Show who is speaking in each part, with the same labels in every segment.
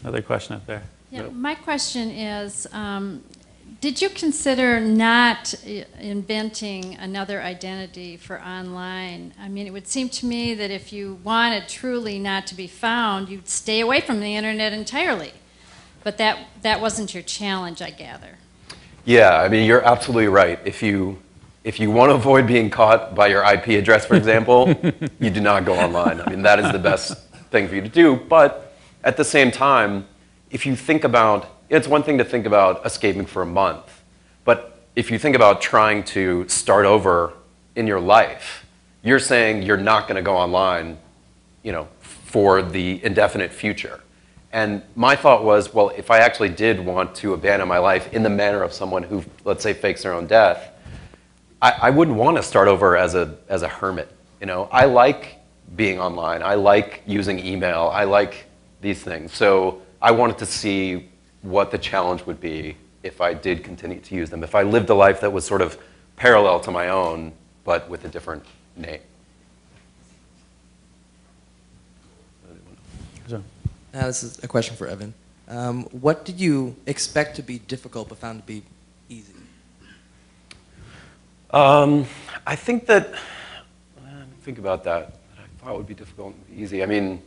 Speaker 1: Another question up there.
Speaker 2: Yeah, my question is, did you consider not inventing another identity for online? I mean, it would seem to me that if you wanted truly not to be found, you'd stay away from the internet entirely. But that wasn't your challenge, I gather.
Speaker 3: Yeah, I mean, you're absolutely right. If you want to avoid being caught by your IP address, for example, you do not go online. I mean, that is the best thing for you to do. But at the same time, if you think about, it's one thing to think about escaping for a month, but if you think about trying to start over in your life, you're saying you're not going to go online, for the indefinite future. And my thought was, well, if I actually did want to abandon my life in the manner of someone who, let's say, fakes their own death, I wouldn't want to start over as a hermit. I like being online. I like using email. I like these things. So I wanted to see what the challenge would be if I did continue to use them. If I lived a life that was sort of parallel to my own, but with a different name.
Speaker 4: This is a question for Evan. What did you expect to be difficult but found to be easy?
Speaker 3: I think that, think about that. I thought would be difficult and easy. I mean,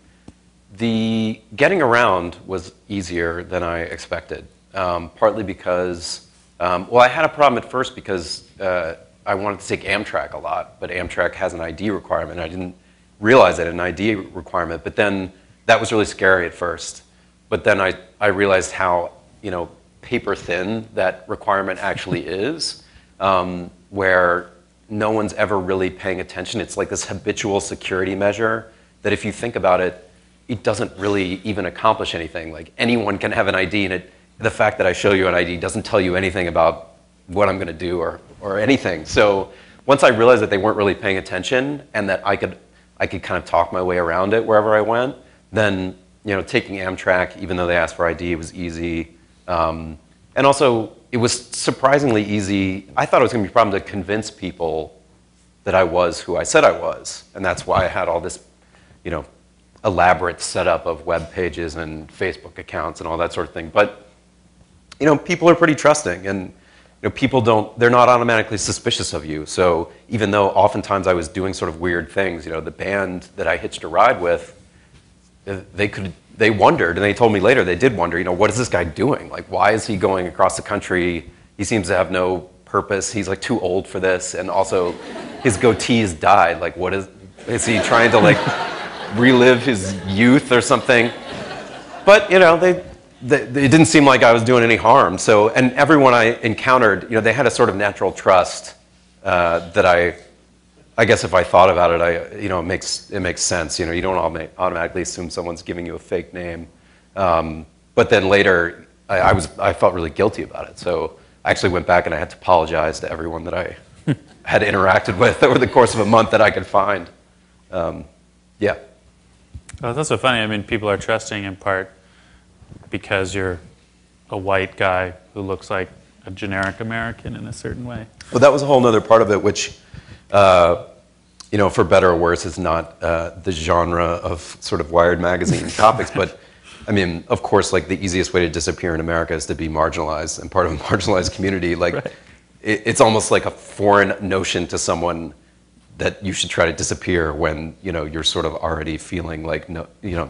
Speaker 3: the getting around was easier than I expected, partly because, I had a problem at first because I wanted to take Amtrak a lot, but Amtrak has an ID requirement. I didn't realize that an ID requirement, but then that was really scary at first. But then I realized how, paper thin that requirement actually is, where no one's ever really paying attention. It's like this habitual security measure that if you think about it, it doesn't really even accomplish anything. Like anyone can have an ID, and the fact that I show you an ID doesn't tell you anything about what I'm going to do or anything. So once I realized that they weren't really paying attention and that I could kind of talk my way around it wherever I went, then taking Amtrak, even though they asked for ID, was easy. And also, it was surprisingly easy. I thought it was going to be a problem to convince people that I was who I said I was, and that's why I had all this, elaborate setup of web pages and Facebook accounts and all that sort of thing. But, people are pretty trusting, and they're not automatically suspicious of you. So even though oftentimes I was doing sort of weird things, the band that I hitched a ride with, they wondered, and they told me later they did wonder, what is this guy doing? Like, why is he going across the country? He seems to have no purpose. He's like too old for this, and also his goatee's died. Like, what is he trying to like relive his youth or something? But it didn't seem like I was doing any harm. So, and everyone I encountered, they had a sort of natural trust that I guess if I thought about it, it makes sense. You don't automatically assume someone's giving you a fake name. But then later, I felt really guilty about it. So I actually went back and I had to apologize to everyone that I had interacted with over the course of a month that I could find. Yeah.
Speaker 1: Well, that's so funny. I mean, people are trusting in part because you're a white guy who looks like a generic American in a certain way.
Speaker 3: Well, that was a whole other part of it, which, for better or worse, is not the genre of sort of Wired magazine topics. But, I mean, of course, like the easiest way to disappear in America is to be marginalized and part of a marginalized community. Like, right. It's almost like a foreign notion to someone that you should try to disappear when you're sort of already feeling like you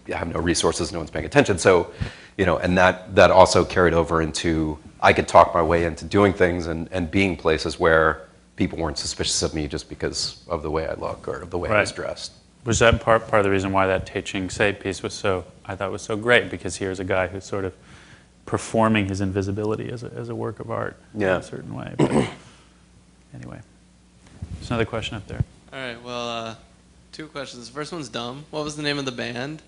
Speaker 3: have no resources, no one's paying attention. So, and that also carried over into I could talk my way into doing things and being places where people weren't suspicious of me just because of the way I look or the way I was dressed.
Speaker 1: Was that part of the reason why that Te Ching Se piece was so great? Because here's a guy who's sort of performing his invisibility as a work of art in a certain way. But anyway. There's another question up there.
Speaker 5: All right, well, two questions. The first one's dumb. What was the name of the band?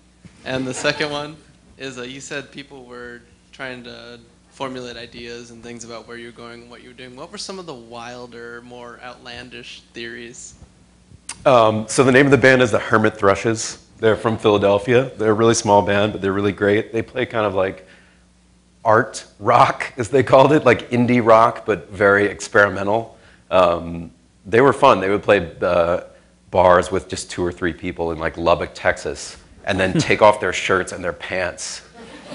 Speaker 5: And the second one is you said people were trying to formulate ideas and things about where you're going and what you're doing. What were some of the wilder, more outlandish theories?
Speaker 3: So the name of the band is the Hermit Thrushes. They're from Philadelphia. They're a really small band, but they're really great. They play kind of like art rock, as they called it, like indie rock, but very experimental. They were fun. They would play bars with just 2 or 3 people in like Lubbock, Texas, and then take off their shirts and their pants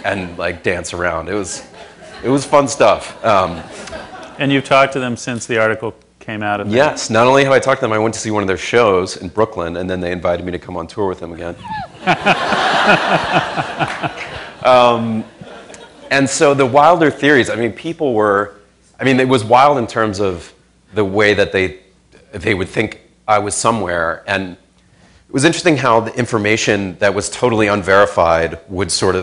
Speaker 3: and like dance around. It was fun stuff.
Speaker 1: And you've talked to them since the article came out of
Speaker 3: Yes, not only have I talked to them, I went to see one of their shows in Brooklyn, and then they invited me to come on tour with them again. And so the wilder theories, I mean, it was wild in terms of the way that they would think I was somewhere. And it was interesting how the information that was totally unverified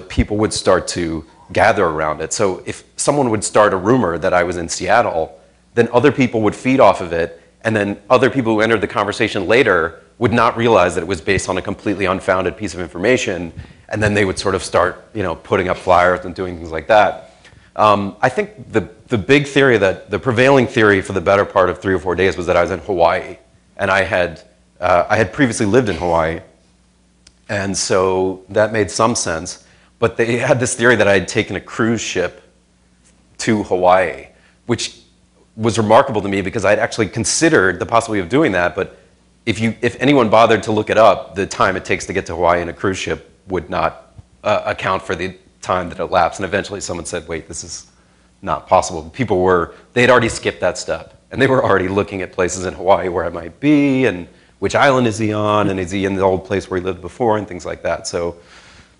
Speaker 3: people would start to gather around it. So if someone would start a rumor that I was in Seattle, then other people would feed off of it, and then other people who entered the conversation later would not realize that it was based on a completely unfounded piece of information, and then they would sort of start, putting up flyers and doing things like that. I think the big theory, the prevailing theory for the better part of 3 or 4 days was that I was in Hawaii, and I had previously lived in Hawaii, and so that made some sense. But they had this theory that I had taken a cruise ship to Hawaii, which was remarkable to me because I'd actually considered the possibility of doing that. But if anyone bothered to look it up, the time it takes to get to Hawaii in a cruise ship would not account for the time that elapsed. And eventually someone said, wait, this is not possible. They had already skipped that step. And they were already looking at places in Hawaii where I might be, and which island is he on, and is he in the old place where he lived before, and things like that. So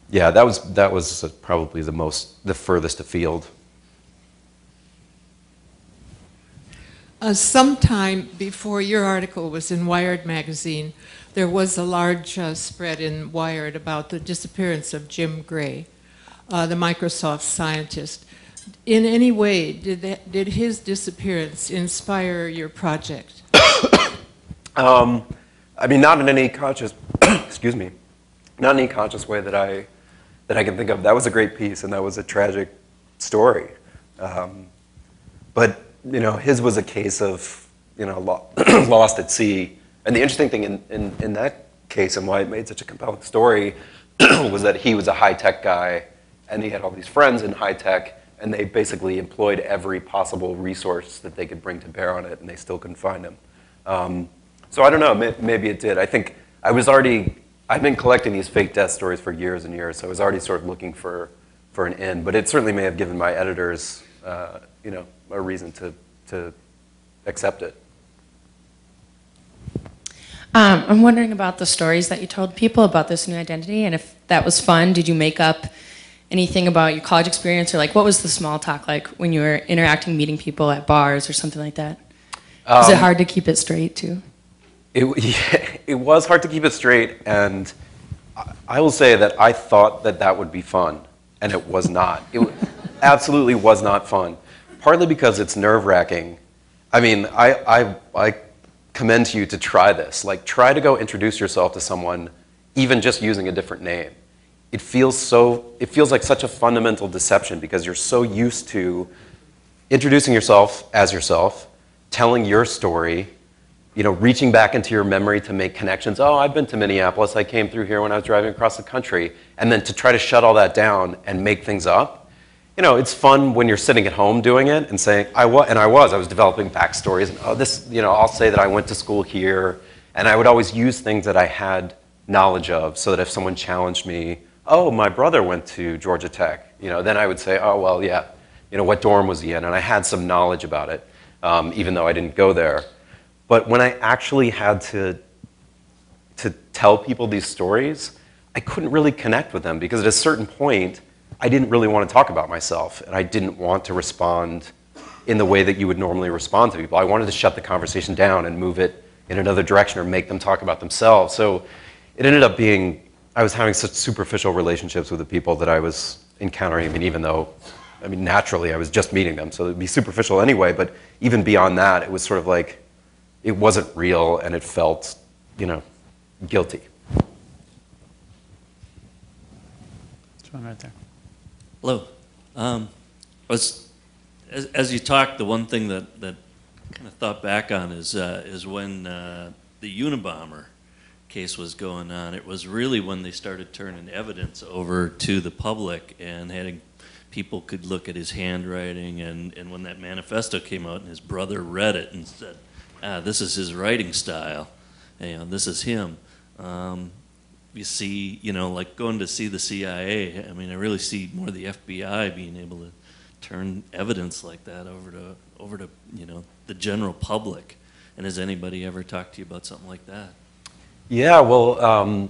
Speaker 3: yeah, that was probably the furthest afield.
Speaker 6: Sometime before your article was in Wired magazine, there was a large spread in Wired about the disappearance of Jim Gray, the Microsoft scientist. In any way, did his disappearance inspire your project?
Speaker 3: Not in any conscious, excuse me, not in any conscious way that I can think of. That was a great piece, and that was a tragic story. But his was a case of lost at sea. And the interesting thing in that case, and why it made such a compelling story, was that he was a high-tech guy, and he had all these friends in high-tech, and they basically employed every possible resource that they could bring to bear on it, and they still couldn't find him. So I don't know, maybe it did. I think I've been collecting these fake death stories for years and years, so I was already sort of looking for an end. But it certainly may have given my editors, a reason to accept it.
Speaker 7: I'm wondering about the stories that you told people about this new identity, and if that was fun. Did you make up anything about your college experience, or what was the small talk like when you were interacting, meeting people at bars or something like that? Was it hard to keep it straight too?
Speaker 3: It was hard to keep it straight, and I will say that I thought that would be fun, and it was not. It absolutely was not fun, partly because it's nerve-wracking. I mean, I commend to you to try this. Try to go introduce yourself to someone, even just using a different name. It feels like such a fundamental deception because you're so used to introducing yourself as yourself, telling your story, reaching back into your memory to make connections. Oh, I've been to Minneapolis. I came through here when I was driving across the country. And then to try to shut all that down and make things up. It's fun when you're sitting at home doing it and saying, I was developing backstories. And I'll say that I went to school here. And I would always use things that I had knowledge of so that if someone challenged me, oh, my brother went to Georgia Tech, then I would say, oh, well, yeah, what dorm was he in? And I had some knowledge about it, even though I didn't go there. But when I actually had to tell people these stories, I couldn't really connect with them because at a certain point, I didn't really want to talk about myself, and I didn't want to respond in the way that you would normally respond to people. I wanted to shut the conversation down and move it in another direction or make them talk about themselves. So it ended up being, I was having such superficial relationships with the people that I was encountering. Naturally, I was just meeting them, so it'd be superficial anyway, but even beyond that, it was sort of like, it wasn't real, and it felt, guilty.
Speaker 1: This one right there.
Speaker 8: Hello. As you talked, the one thing that kind of thought back on is when the Unabomber case was going on. It was really when they started turning evidence over to the public and having people could look at his handwriting, and when that manifesto came out and his brother read it and said, this is his writing style, this is him. you see, like going to see the CIA. I mean, I really see more the FBI being able to turn evidence like that over to the general public. And has anybody ever talked to you about something like that?
Speaker 3: Yeah, well,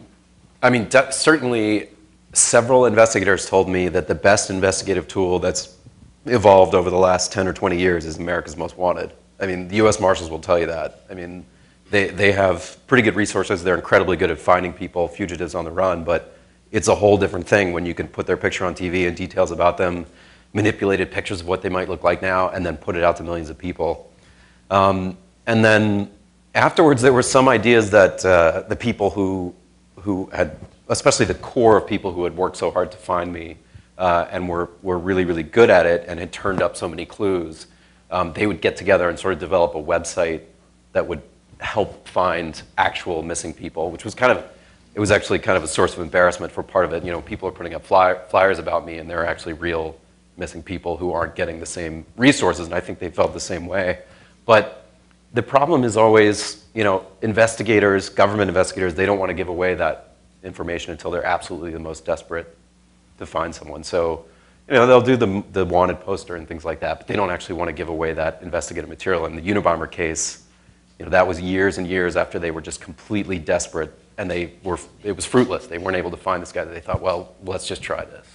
Speaker 3: I mean, certainly several investigators told me that the best investigative tool that's evolved over the last 10 or 20 years is America's Most Wanted. I mean, the U.S. Marshals will tell you that. I mean, they have pretty good resources. They're incredibly good at finding people, fugitives on the run, but it's a whole different thing when you can put their picture on TV and details about them, manipulated pictures of what they might look like now, and then put it out to millions of people. And then afterwards, there were some ideas that the people who had, especially the core of people who had worked so hard to find me and were really, really good at it and had turned up so many clues, they would get together and sort of develop a website that would help find actual missing people, which was it was actually kind of a source of embarrassment for part of it. People are putting up flyers about me, and they're actually real missing people who aren't getting the same resources, and I think they felt the same way. But the problem is always, investigators, government investigators, they don't want to give away that information until they're absolutely the most desperate to find someone. So, they'll do the wanted poster and things like that, but they don't actually want to give away that investigative material. In the Unabomber case, that was years and years after they were just completely desperate, and it was fruitless. They weren't able to find this guy that they thought, well, let's just try this.